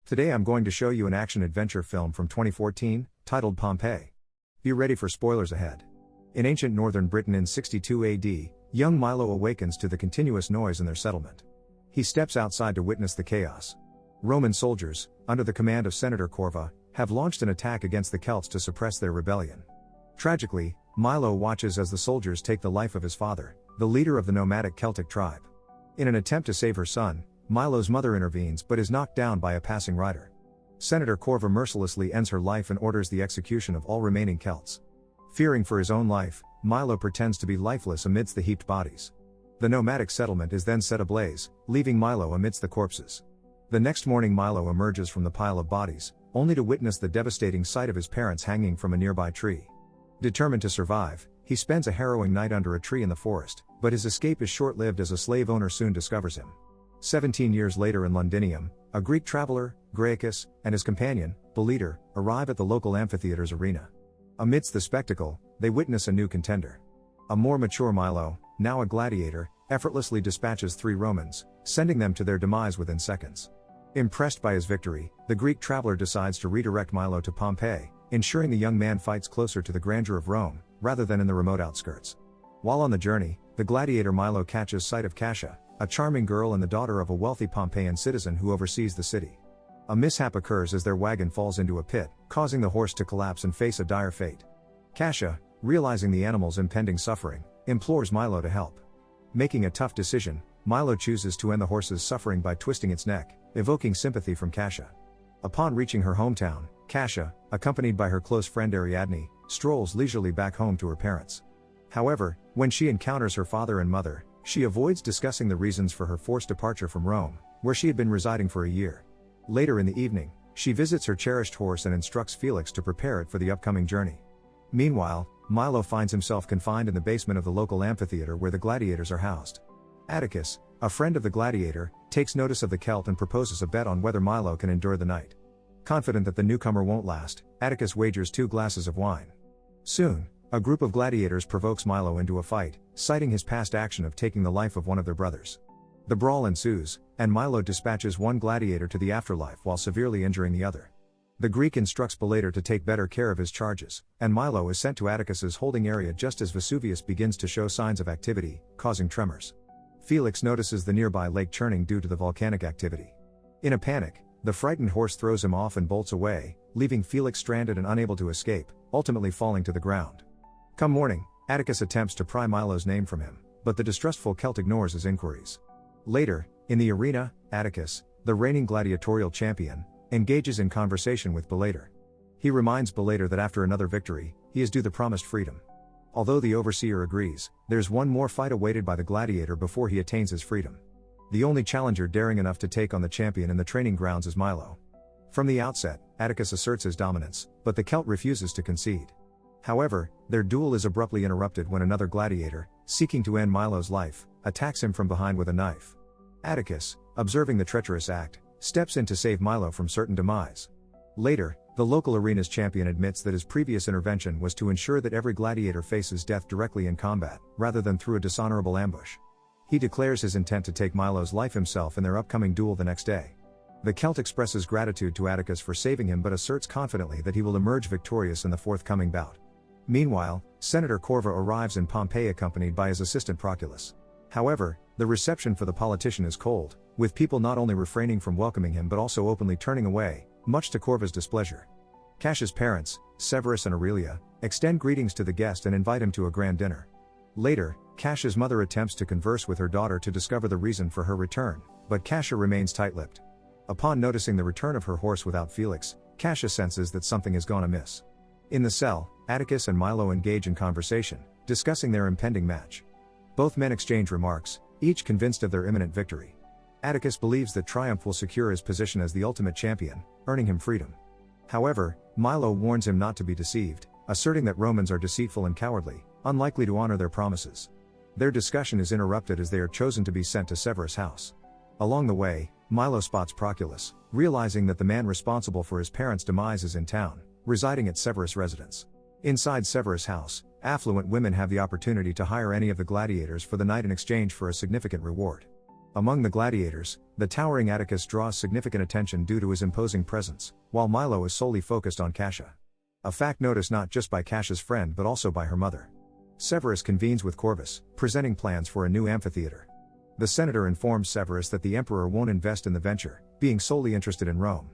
Today I'm going to show you an action-adventure film from 2014, titled Pompei. Be ready for spoilers ahead. In ancient northern Britain in 62 AD, young Milo awakens to the continuous noise in their settlement. He steps outside to witness the chaos. Roman soldiers, under the command of Senator Corva, have launched an attack against the Celts to suppress their rebellion. Tragically, Milo watches as the soldiers take the life of his father, the leader of the nomadic Celtic tribe. In an attempt to save her son, Milo's mother intervenes but is knocked down by a passing rider. Senator Corva mercilessly ends her life and orders the execution of all remaining Celts. Fearing for his own life, Milo pretends to be lifeless amidst the heaped bodies. The nomadic settlement is then set ablaze, leaving Milo amidst the corpses. The next morning Milo emerges from the pile of bodies, only to witness the devastating sight of his parents hanging from a nearby tree. Determined to survive, he spends a harrowing night under a tree in the forest, but his escape is short-lived as a slave owner soon discovers him. 17 years later in Londinium, a Greek traveler, Graicus, and his companion, Boleter, arrive at the local amphitheater's arena. Amidst the spectacle, they witness a new contender. A more mature Milo, now a gladiator, effortlessly dispatches 3 Romans, sending them to their demise within seconds. Impressed by his victory, the Greek traveler decides to redirect Milo to Pompei, ensuring the young man fights closer to the grandeur of Rome, rather than in the remote outskirts. While on the journey, the gladiator Milo catches sight of Cassia, a charming girl and the daughter of a wealthy Pompeian citizen who oversees the city. A mishap occurs as their wagon falls into a pit, causing the horse to collapse and face a dire fate. Cassia, realizing the animal's impending suffering, implores Milo to help. Making a tough decision, Milo chooses to end the horse's suffering by twisting its neck, evoking sympathy from Cassia. Upon reaching her hometown, Cassia, accompanied by her close friend Ariadne, strolls leisurely back home to her parents. However, when she encounters her father and mother, she avoids discussing the reasons for her forced departure from Rome, where she had been residing for a year. Later in the evening, she visits her cherished horse and instructs Felix to prepare it for the upcoming journey. Meanwhile, Milo finds himself confined in the basement of the local amphitheater where the gladiators are housed. Atticus, a friend of the gladiator, takes notice of the Celt and proposes a bet on whether Milo can endure the night. Confident that the newcomer won't last, Atticus wagers 2 glasses of wine. Soon, a group of gladiators provokes Milo into a fight, citing his past action of taking the life of one of their brothers. The brawl ensues, and Milo dispatches one gladiator to the afterlife while severely injuring the other. The Greek instructs Boleter to take better care of his charges, and Milo is sent to Atticus's holding area just as Vesuvius begins to show signs of activity, causing tremors. Felix notices the nearby lake churning due to the volcanic activity. In a panic, the frightened horse throws him off and bolts away, leaving Felix stranded and unable to escape, ultimately falling to the ground. Come morning, Atticus attempts to pry Milo's name from him, but the distrustful Celt ignores his inquiries. Later, in the arena, Atticus, the reigning gladiatorial champion, engages in conversation with Boleter. He reminds Boleter that after another victory, he is due the promised freedom. Although the overseer agrees, there's one more fight awaited by the gladiator before he attains his freedom. The only challenger daring enough to take on the champion in the training grounds is Milo. From the outset, Atticus asserts his dominance, but the Celt refuses to concede. However, their duel is abruptly interrupted when another gladiator, seeking to end Milo's life, attacks him from behind with a knife. Atticus, observing the treacherous act, steps in to save Milo from certain demise. Later, the local arena's champion admits that his previous intervention was to ensure that every gladiator faces death directly in combat, rather than through a dishonorable ambush. He declares his intent to take Milo's life himself in their upcoming duel the next day. The Celt expresses gratitude to Atticus for saving him but asserts confidently that he will emerge victorious in the forthcoming bout. Meanwhile, Senator Corva arrives in Pompei accompanied by his assistant Proculus. However, the reception for the politician is cold, with people not only refraining from welcoming him but also openly turning away, much to Corva's displeasure. Cassia's parents, Severus and Aurelia, extend greetings to the guest and invite him to a grand dinner. Later, Cassia's mother attempts to converse with her daughter to discover the reason for her return, but Cassia remains tight-lipped. Upon noticing the return of her horse without Felix, Cassia senses that something has gone amiss. In the cell, Atticus and Milo engage in conversation, discussing their impending match. Both men exchange remarks, each convinced of their imminent victory. Atticus believes that triumph will secure his position as the ultimate champion, earning him freedom. However, Milo warns him not to be deceived, asserting that Romans are deceitful and cowardly, unlikely to honor their promises. Their discussion is interrupted as they are chosen to be sent to Severus' house. Along the way, Milo spots Proculus, realizing that the man responsible for his parents' demise is in town, residing at Severus' residence. Inside Severus' house, affluent women have the opportunity to hire any of the gladiators for the night in exchange for a significant reward. Among the gladiators, the towering Atticus draws significant attention due to his imposing presence, while Milo is solely focused on Cassia. A fact noticed not just by Cassia's friend but also by her mother. Severus convenes with Corvus, presenting plans for a new amphitheater. The senator informs Severus that the emperor won't invest in the venture, being solely interested in Rome.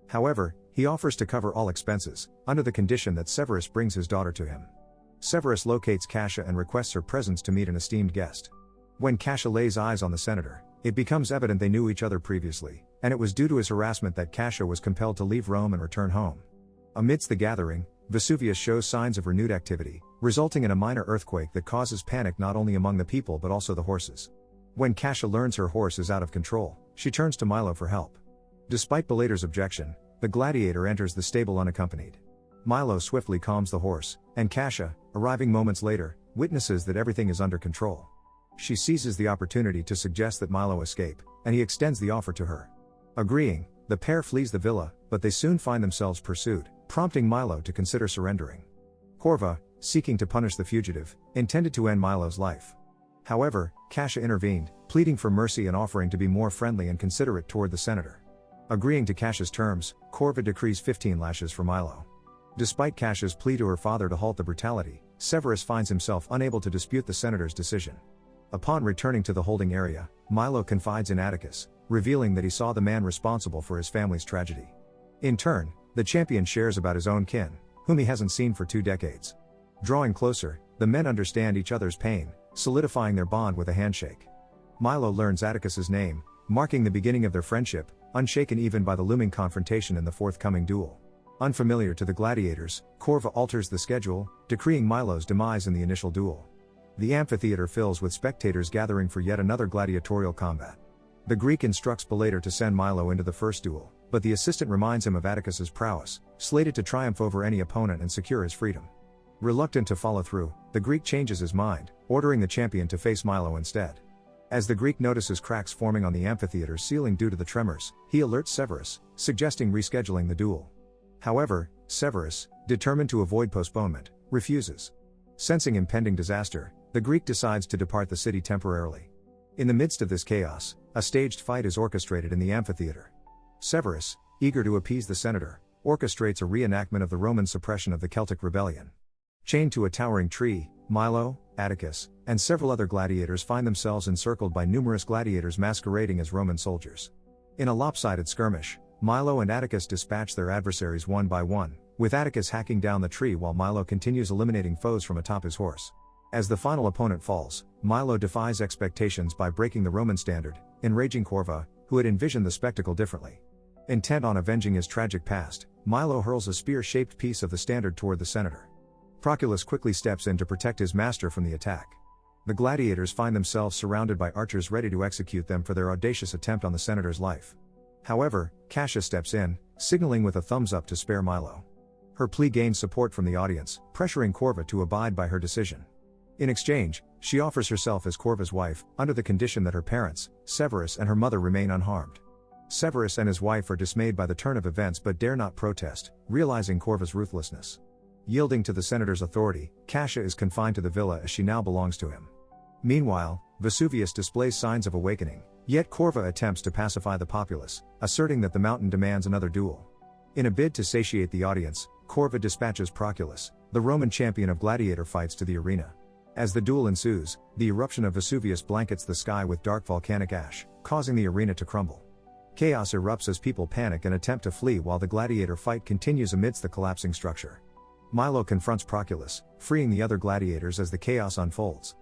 However, he offers to cover all expenses, under the condition that Severus brings his daughter to him. Severus locates Cassia and requests her presence to meet an esteemed guest. When Cassia lays eyes on the senator, it becomes evident they knew each other previously, and it was due to his harassment that Cassia was compelled to leave Rome and return home. Amidst the gathering, Vesuvius shows signs of renewed activity, resulting in a minor earthquake that causes panic not only among the people but also the horses. When Cassia learns her horse is out of control, she turns to Milo for help. Despite Belator's objection, the gladiator enters the stable unaccompanied. Milo swiftly calms the horse, and Cassia, arriving moments later, witnesses that everything is under control. She seizes the opportunity to suggest that Milo escape, and he extends the offer to her. Agreeing, the pair flees the villa, but they soon find themselves pursued, prompting Milo to consider surrendering. Corva, seeking to punish the fugitive, intended to end Milo's life. However, Cassia intervened, pleading for mercy and offering to be more friendly and considerate toward the senator. Agreeing to Cassia's terms, Corva decrees 15 lashes for Milo. Despite Cassia's plea to her father to halt the brutality, Severus finds himself unable to dispute the senator's decision. Upon returning to the holding area, Milo confides in Atticus, revealing that he saw the man responsible for his family's tragedy. In turn, the champion shares about his own kin, whom he hasn't seen for 2 decades. Drawing closer, the men understand each other's pain, solidifying their bond with a handshake. Milo learns Atticus's name, marking the beginning of their friendship, unshaken even by the looming confrontation in the forthcoming duel. Unfamiliar to the gladiators, Corva alters the schedule, decreeing Milo's demise in the initial duel. The amphitheater fills with spectators gathering for yet another gladiatorial combat. The Greek instructs Belator to send Milo into the first duel, but the assistant reminds him of Atticus's prowess, slated to triumph over any opponent and secure his freedom. Reluctant to follow through, the Greek changes his mind, ordering the champion to face Milo instead. As the Greek notices cracks forming on the amphitheater's ceiling due to the tremors, he alerts Severus, suggesting rescheduling the duel. However, Severus, determined to avoid postponement, refuses. Sensing impending disaster, the Greek decides to depart the city temporarily. In the midst of this chaos, a staged fight is orchestrated in the amphitheater. Severus, eager to appease the senator, orchestrates a reenactment of the Roman suppression of the Celtic rebellion. Chained to a towering tree, Milo, Atticus, and several other gladiators find themselves encircled by numerous gladiators masquerading as Roman soldiers. In a lopsided skirmish, Milo and Atticus dispatch their adversaries one by one, with Atticus hacking down the tree while Milo continues eliminating foes from atop his horse. As the final opponent falls, Milo defies expectations by breaking the Roman standard, enraging Corva, who had envisioned the spectacle differently. Intent on avenging his tragic past, Milo hurls a spear-shaped piece of the standard toward the senator. Proculus quickly steps in to protect his master from the attack. The gladiators find themselves surrounded by archers ready to execute them for their audacious attempt on the senator's life. However, Cassia steps in, signaling with a thumbs up to spare Milo. Her plea gains support from the audience, pressuring Corva to abide by her decision. In exchange, she offers herself as Corva's wife, under the condition that her parents, Severus and her mother remain unharmed. Severus and his wife are dismayed by the turn of events but dare not protest, realizing Corva's ruthlessness. Yielding to the senator's authority, Cassia is confined to the villa as she now belongs to him. Meanwhile, Vesuvius displays signs of awakening, yet Corva attempts to pacify the populace, asserting that the mountain demands another duel. In a bid to satiate the audience, Corva dispatches Proculus, the Roman champion of gladiator fights, to the arena. As the duel ensues, the eruption of Vesuvius blankets the sky with dark volcanic ash, causing the arena to crumble. Chaos erupts as people panic and attempt to flee while the gladiator fight continues amidst the collapsing structure. Milo confronts Proculus, freeing the other gladiators as the chaos unfolds.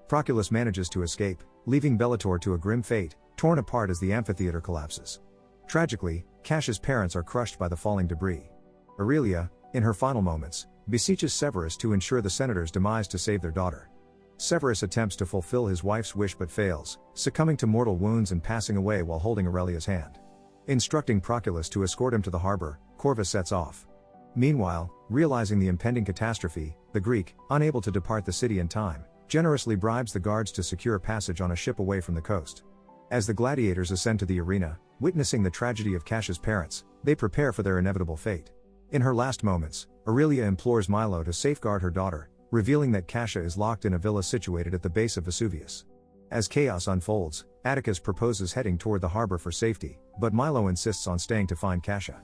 Proculus manages to escape, leaving Belator to a grim fate, torn apart as the amphitheater collapses. Tragically, Cassia's parents are crushed by the falling debris. Aurelia, in her final moments, beseeches Severus to ensure the senator's demise to save their daughter. Severus attempts to fulfill his wife's wish but fails, succumbing to mortal wounds and passing away while holding Aurelia's hand. Instructing Proculus to escort him to the harbor, Corva sets off. Meanwhile, realizing the impending catastrophe, the Greek, unable to depart the city in time, generously bribes the guards to secure passage on a ship away from the coast. As the gladiators ascend to the arena, witnessing the tragedy of Cassia's parents, they prepare for their inevitable fate. In her last moments, Aurelia implores Milo to safeguard her daughter, revealing that Cassia is locked in a villa situated at the base of Vesuvius. As chaos unfolds, Atticus proposes heading toward the harbor for safety, but Milo insists on staying to find Cassia.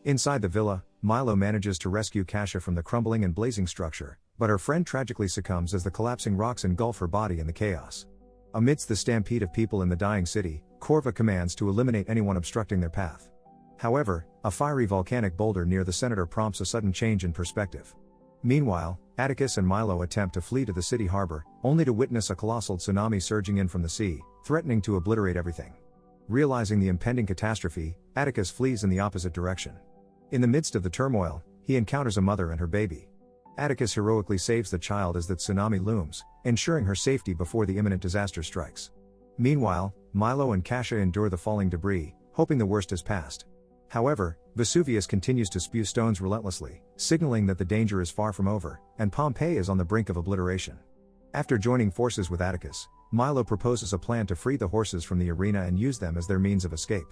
Inside the villa, Milo manages to rescue Cassia from the crumbling and blazing structure, but her friend tragically succumbs as the collapsing rocks engulf her body in the chaos. Amidst the stampede of people in the dying city, Corva commands to eliminate anyone obstructing their path. However, a fiery volcanic boulder near the senator prompts a sudden change in perspective. Meanwhile, Atticus and Milo attempt to flee to the city harbor, only to witness a colossal tsunami surging in from the sea, threatening to obliterate everything. Realizing the impending catastrophe, Atticus flees in the opposite direction. In the midst of the turmoil, he encounters a mother and her baby. Atticus heroically saves the child as the tsunami looms, ensuring her safety before the imminent disaster strikes. Meanwhile, Milo and Cassia endure the falling debris, hoping the worst has passed. However, Vesuvius continues to spew stones relentlessly, signaling that the danger is far from over, and Pompei is on the brink of obliteration. After joining forces with Atticus, Milo proposes a plan to free the horses from the arena and use them as their means of escape.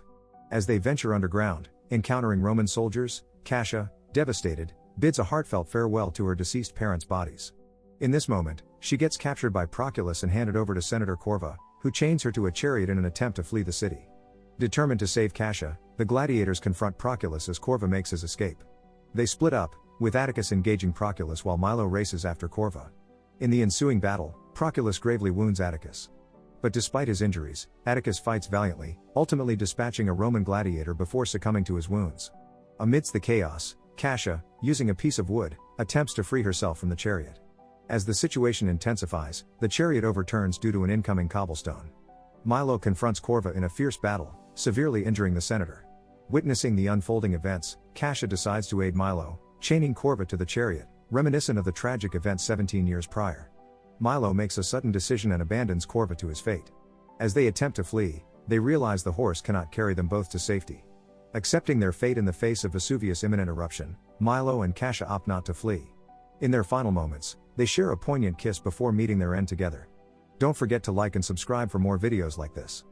As they venture underground, encountering Roman soldiers, Cassia, devastated, bids a heartfelt farewell to her deceased parents' bodies. In this moment, she gets captured by Proculus and handed over to Senator Corva, who chains her to a chariot in an attempt to flee the city. Determined to save Cassia, the gladiators confront Proculus as Corva makes his escape. They split up, with Atticus engaging Proculus while Milo races after Corva. In the ensuing battle, Proculus gravely wounds Atticus. But despite his injuries, Atticus fights valiantly, ultimately dispatching a Roman gladiator before succumbing to his wounds. Amidst the chaos, Cassia, using a piece of wood, attempts to free herself from the chariot. As the situation intensifies, the chariot overturns due to an incoming cobblestone. Milo confronts Corva in a fierce battle, severely injuring the senator. Witnessing the unfolding events, Cassia decides to aid Milo, chaining Corva to the chariot, reminiscent of the tragic event 17 years prior. Milo makes a sudden decision and abandons Corva to his fate. As they attempt to flee, they realize the horse cannot carry them both to safety. Accepting their fate in the face of Vesuvius' imminent eruption, Milo and Cassia opt not to flee. In their final moments, they share a poignant kiss before meeting their end together. Don't forget to like and subscribe for more videos like this.